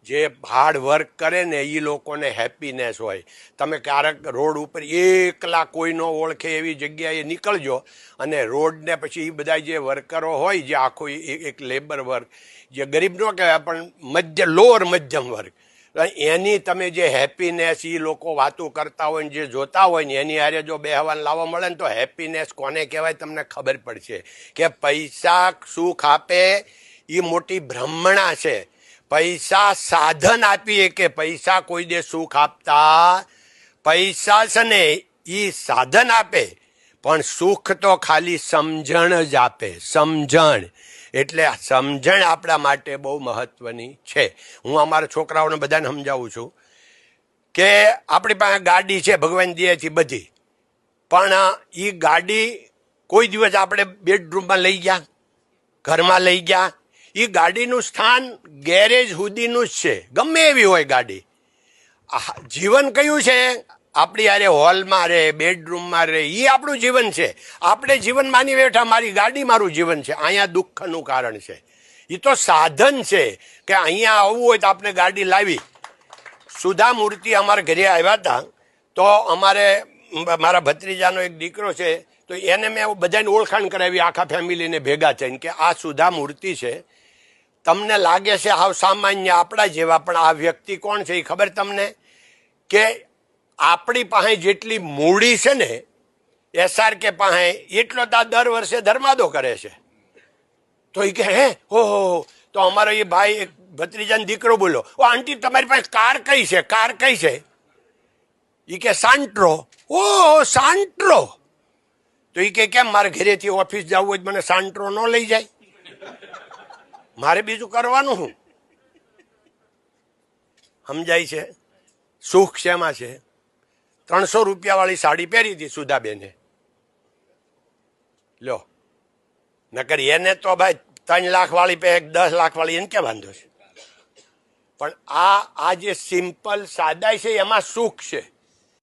જે hard work કરે ને એ લોકોને હેપીનેસ હોય. તમે ક્યારેક રોડ ઉપર એકલા કોઈ ન ઓળખે એવી જગ્યાએ નીકળજો અને રોડને પછી એ બધા જે વર્કરો હોય, જે આખો એક લેબર વર્ક, જે ગરીબ ન કહેવાય પણ લોઅર મધ્યમ વર્ગ, એની તમે જે હેપીનેસ એ લોકો વાતો કરતા હોય ને જે જોતા હોય ને એની હારે જો બેહવાન લાવવા મળે ને તો હેપીનેસ કોને કહેવાય તમને ખબર પડશે કે પૈસા સુખ આપે એ મોટી બ્રહ્મણા છે. પૈસા સાધન આપીએ કે પૈસા કોઈ દે સુખ આપતા. પૈસા છે ને એ સાધન આપે પણ સુખ તો ખાલી સમજણ જ આપે. સમજણ એટલે સમજણ આપણા માટે બહુ મહત્વની છે. હું અમારા છોકરાઓને બધાને સમજાવું છું કે આપણી પાસે ગાડી છે ભગવાન દે છે બધી, પણ એ ગાડી કોઈ દિવસ આપણે બેડરૂમમાં લઈ ગયા, ઘરમાં લઈ ગયા, એ ગાડીનું સ્થાન ગેરેજ સુધીનું જ છે, ગમે એવી હોય ગાડી. જીવન કયું છે? આપણી યારે હોલમાં રહે, બેડરૂમમાં રહે, એ આપણું જીવન છે. આપણે જીવન માની બેઠા મારી ગાડી મારું જીવન છે. અહીંયા દુઃખનું કારણ છે. એ તો સાધન છે કે અહીંયા આવવું હોય તો આપણે ગાડી લાવી. સુધા મૂર્તિ અમારા ઘરે આવ્યા હતા તો અમારે મારા ભત્રીજાનો એક દીકરો છે તો એને મેં બધાને ઓળખાણ કરાવી આખા ફેમિલીને ભેગા થઈને કે આ સુધા મૂર્તિ છે. તમને લાગે છે હાવ સામાન્ય આપણા જેવા, પણ આ વ્યક્તિ કોણ છે એ ખબર તમને? કે આપણી પાસે જેટલી મૂડી છે ને SRK પાસે એટલો તો દર વર્ષે ધર્માદો કરે છે. તો એ કે હે ઓહો, તો અમારો એ ભાઈ એક ભત્રીજાનો દીકરો બોલો, ઓ આંટી તમારી પાસે કાર કઈ છે? કાર કઈ છે? એ કે સાન્ટ્રો. ઓહો સાન્ટ્રો. તો એ કે કેમ મારે ઘરેથી ઓફિસ જવું હોય મને સાન્ટ્રો ન લઈ જાય? મારે બીજું કરવાનું શું? સમજાય છે? સુખ શેમાં છે? 300 રૂપિયાવાળી સાડી પહેરી હતી સુધાબેને, લો. નકર એને તો ભાઈ 3 લાખ વાળી પહે 10 લાખ વાળી એને ક્યાં વાંધો છે? પણ આ જે સિમ્પલ સાદાઈ છે એમાં સુખ છે.